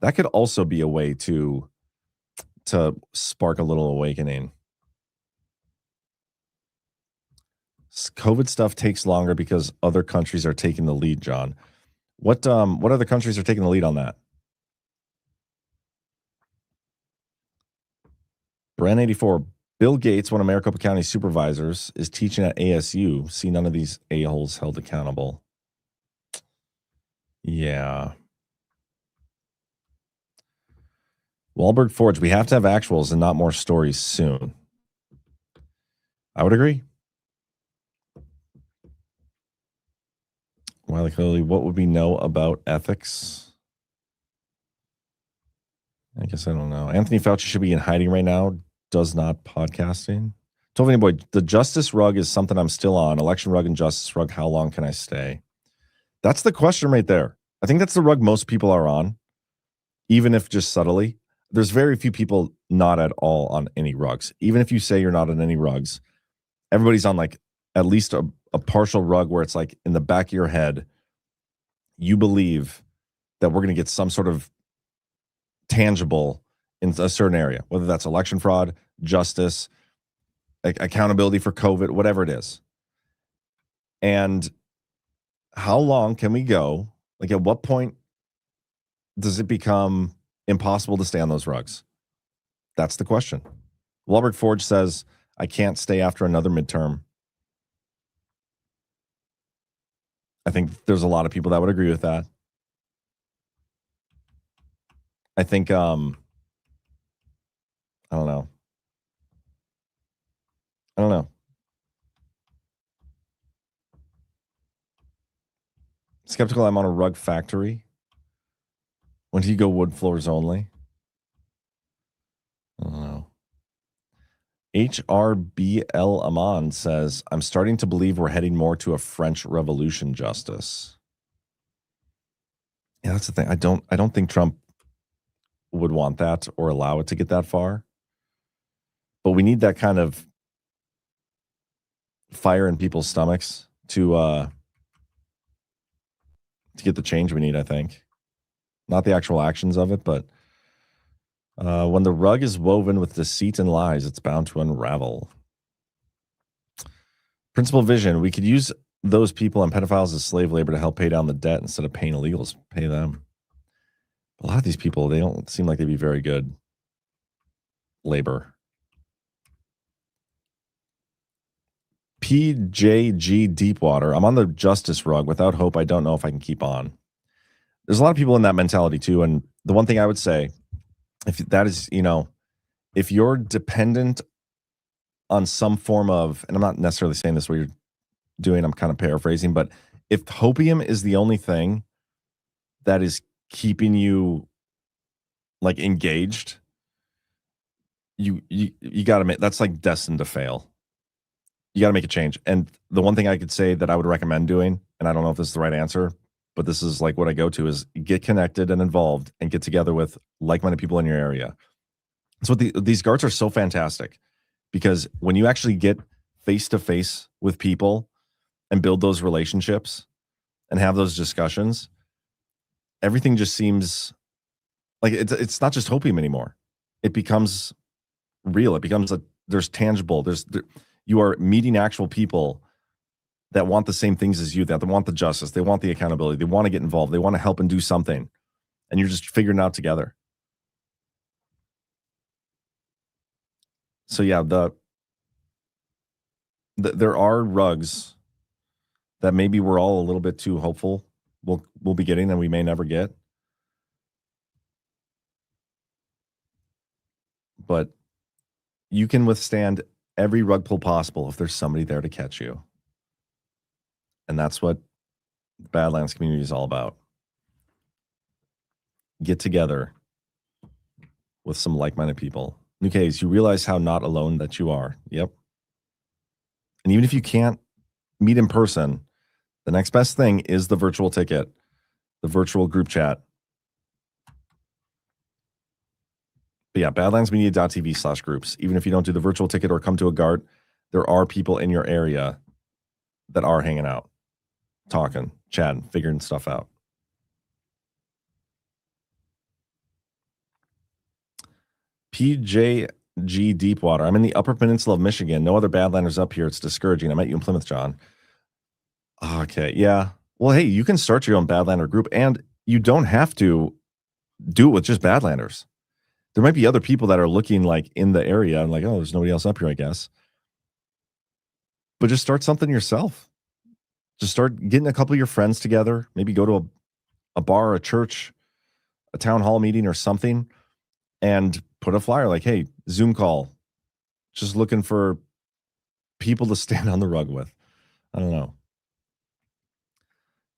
that could also be a way to spark a little awakening. COVID stuff takes longer because other countries are taking the lead, John. What other countries are taking the lead on that? Brand 84, Bill Gates, one of Maricopa County supervisors, is teaching at ASU. See none of these a-holes held accountable. Yeah. Wahlberg Forge, we have to have actuals and not more stories soon. I would agree. Wiley Clearly, what would we know about ethics? I guess I don't know. Anthony Fauci should be in hiding right now. Does not podcasting. Tovini Boy, the justice rug is something I'm still on. Election rug and justice rug. How long can I stay? That's the question right there. I think that's the rug most people are on, even if just subtly. There's very few people not at all on any rugs. Even if you say you're not on any rugs, everybody's on like at least a partial rug where it's like in the back of your head, you believe that we're going to get some sort of tangible in a certain area, whether that's election fraud, justice, accountability for COVID, whatever it is. And how long can we go? Like at what point does it become impossible to stay on those rugs? That's the question. Wahlberg Forge says, I can't stay after another midterm. I think there's a lot of people that would agree with that. I think, I don't know. Skeptical I'm on a rug factory. When do you go wood floors only? I don't know. HRBL Aman says, I'm starting to believe we're heading more to a French Revolution justice. Yeah, that's the thing. I don't think Trump would want that or allow it to get that far. But we need that kind of fire in people's stomachs to get the change we need, I think. Not the actual actions of it, but when the rug is woven with deceit and lies, it's bound to unravel. Principal Vision, we could use those people and pedophiles as slave labor to help pay down the debt instead of paying illegals, pay them. A lot of these people, they don't seem like they'd be very good labor. PJG Deepwater, I'm on the justice rug. Without hope, I don't know if I can keep on. There's a lot of people in that mentality too. And the one thing I would say, if that is, if you're dependent on some form of, and I'm not necessarily saying this what you're doing, I'm kind of paraphrasing, but if hopium is the only thing that is keeping you like engaged, you got to make, that's like destined to fail. You got to make a change. And the one thing I could say that I would recommend doing, and I don't know if this is the right answer, but this is like what I go to, is get connected and involved and get together with like-minded people in your area. So these GARTs are so fantastic, because when you actually get face-to-face with people and build those relationships and have those discussions, everything just seems like it's not just hopium anymore. It becomes real. It becomes there's tangible. You are meeting actual people that want the same things as you, that they want the justice, they want the accountability, they want to get involved, they want to help and do something, and you're just figuring it out together. So yeah, there are rugs that maybe we're all a little bit too hopeful we'll be getting, and we may never get. But you can withstand every rug pull possible if there's somebody there to catch you. And that's what the Badlands community is all about. Get together with some like-minded people. New Case, you realize how not alone that you are. Yep. And even if you can't meet in person, the next best thing is the virtual ticket, the virtual group chat. But yeah, badlandsmedia.tv/groups. Even if you don't do the virtual ticket or come to a GART, there are people in your area that are hanging out, talking, chatting, figuring stuff out. PJG Deepwater. I'm in the Upper Peninsula of Michigan. No other Badlanders up here. It's discouraging. I met you in Plymouth, John. Okay, yeah. Well, hey, you can start your own Badlander group, and you don't have to do it with just Badlanders. There might be other people that are looking like in the area and like, oh, there's nobody else up here, I guess. But just start something yourself. Just start getting a couple of your friends together. Maybe go to a bar, a church, a town hall meeting or something, and put a flyer like, hey, Zoom call. Just looking for people to stand on the rug with. I don't know.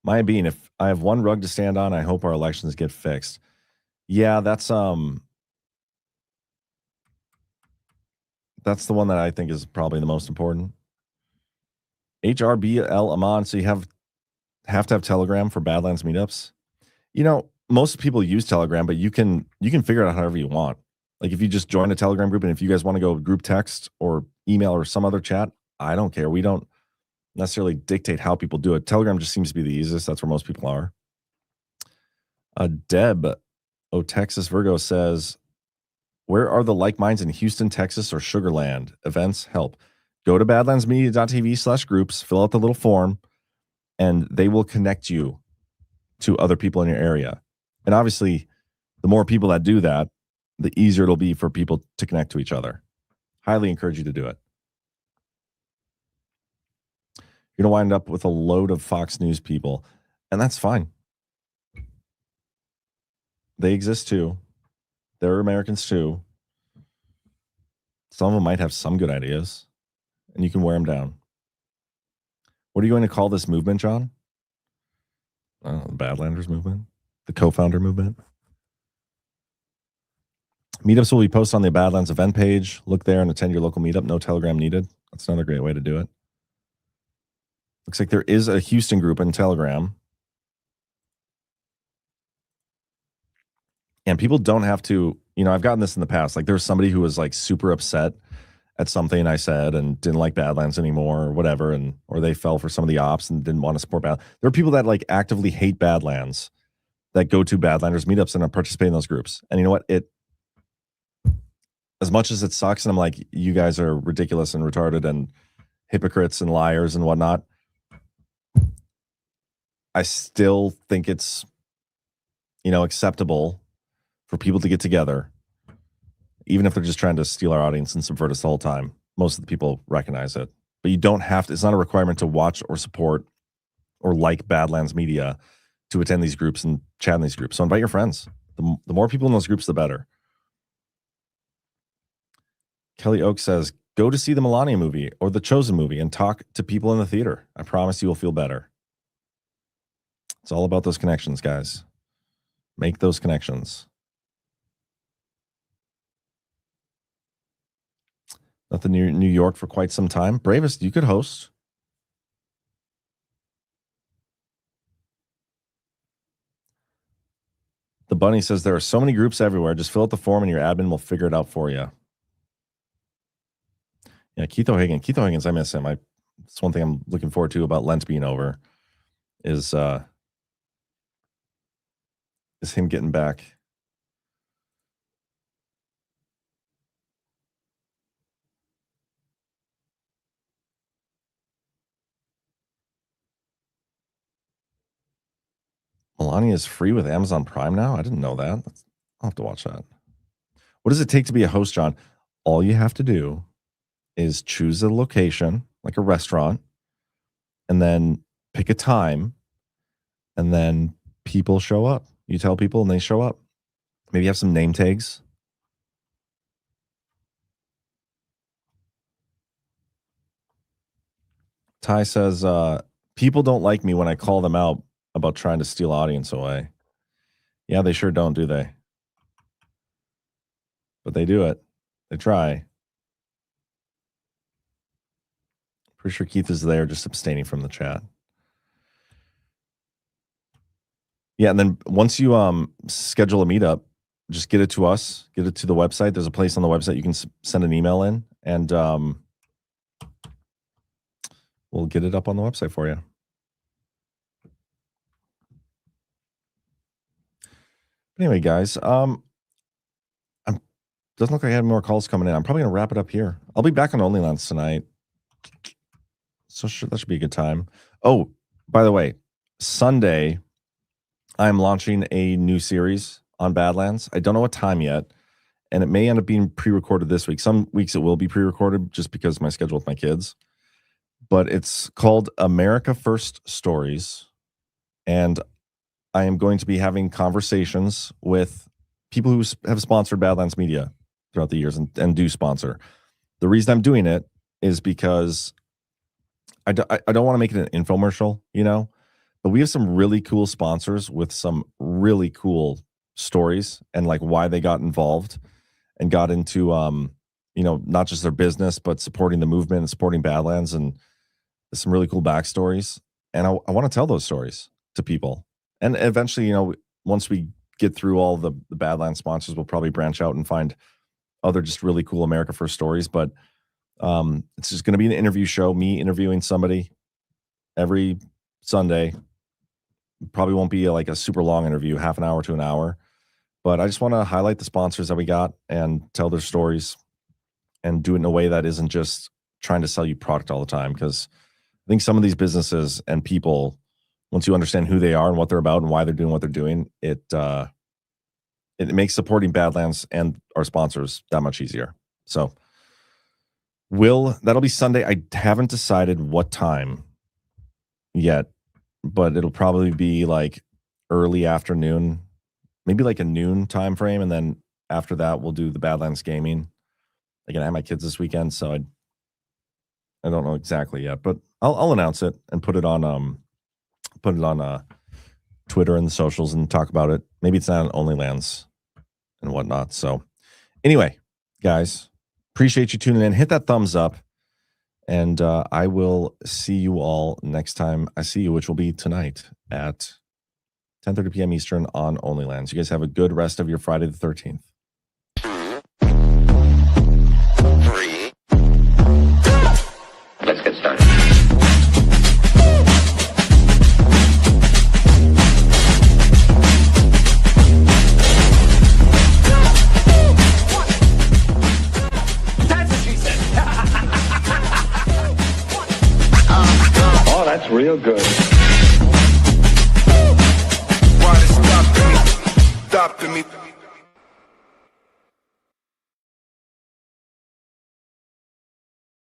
Maya Bean, if I have one rug to stand on, I hope our elections get fixed. Yeah, that's the one that I think is probably the most important. HRBL Amon, so you have to have Telegram for Badlands meetups. You know, most people use Telegram, but you can figure it out however you want. Like if you just join a Telegram group, and if you guys want to go group text or email or some other chat, I don't care. We don't necessarily dictate how people do it. Telegram just seems to be the easiest. That's where most people are. Deb, Texas Virgo says, where are the like minds in Houston, Texas, or Sugarland? Events help. Go to badlandsmedia.tv/groups, fill out the little form, and they will connect you to other people in your area. And obviously, the more people that do that, the easier it'll be for people to connect to each other. Highly encourage you to do it. You're going to wind up with a load of Fox News people, and that's fine. They exist too. They're Americans too. Some of them might have some good ideas, and you can wear them down. What are you going to call this movement, John? The Badlanders movement? The co-founder movement? Meetups will be posted on the Badlands event page. Look there and attend your local meetup. No Telegram needed. That's another great way to do it. Looks like there is a Houston group in Telegram. And people don't have to, I've gotten this in the past. Like there was somebody who was like super upset at something I said and didn't like Badlands anymore or whatever, or they fell for some of the ops and didn't want to support Badlands. There are people that like actively hate Badlands that go to Badlanders meetups and participate in those groups. And you know what? As much as it sucks, and I'm like, you guys are ridiculous and retarded and hypocrites and liars and whatnot, I still think it's, acceptable for people to get together, even if they're just trying to steal our audience and subvert us the whole time. Most of the people recognize it. But you don't have to, it's not a requirement to watch or support or like Badlands Media to attend these groups and chat in these groups. So invite your friends. The more people in those groups, the better. Kelly Oak says, go to see the Melania movie or the Chosen movie and talk to people in the theater. I promise you will feel better. It's all about those connections, guys. Make those connections. Nothing near New York for quite some time. Bravest, you could host. The Bunny says there are so many groups everywhere. Just fill out the form and your admin will figure it out for you. Yeah, Keith O'Hagan. Keith O'Hagan's, I miss him. It's one thing I'm looking forward to about Lent being over is him getting back. Melania is free with Amazon Prime now? I didn't know that. I'll have to watch that. What does it take to be a host, John? All you have to do is choose a location, like a restaurant, and then pick a time, and then people show up. You tell people and they show up. Maybe have some name tags. Ty says, people don't like me when I call them out about trying to steal audience away. Yeah, they sure don't, do they? But they do it. They try. Pretty sure Keith is there, just abstaining from the chat. Yeah, and then once you schedule a meetup, just get it to us, get it to the website. There's a place on the website you can send an email in, and we'll get it up on the website for you. Anyway, guys, doesn't look like I have more calls coming in. I'm probably gonna wrap it up here. I'll be back on OnlyLens tonight, so that should be a good time. Oh, by the way, Sunday I'm launching a new series on Badlands. I don't know what time yet, and it may end up being pre-recorded this week. Some weeks it will be pre-recorded just because of my schedule with my kids. But it's called America First Stories, and I am going to be having conversations with people who have sponsored Badlands Media throughout the years and do sponsor. The reason I'm doing it is because I don't want to make it an infomercial, you know, but we have some really cool sponsors with some really cool stories and like why they got involved and got into, you know, not just their business, but supporting the movement and supporting Badlands, and some really cool backstories. And I want to tell those stories to people. And eventually, you know, once we get through all the Badlands sponsors, we'll probably branch out and find other just really cool America First stories. But it's just going to be an interview show, me interviewing somebody every Sunday. Probably won't be like a super long interview, half an hour to an hour. But I just want to highlight the sponsors that we got and tell their stories and do it in a way that isn't just trying to sell you product all the time. Because I think some of these businesses and people, once you understand who they are and what they're about and why they're doing what they're doing, it makes supporting Badlands and our sponsors that much easier. So that'll be Sunday. I haven't decided what time yet, but it'll probably be like early afternoon, maybe like a noon time frame, and then after that we'll do the Badlands gaming. Again, I have my kids this weekend, so I don't know exactly yet, but I'll announce it and put it on Twitter and the socials and talk about it. Maybe it's not on OnlyLens and whatnot. So anyway, guys, appreciate you tuning in. Hit that thumbs up, and I will see you all next time I see you, which will be tonight at 10:30 p.m. Eastern on OnlyLens. You guys have a good rest of your Friday the 13th. Let's get started. That's what she said. Oh, that's real good. Why they stopping me?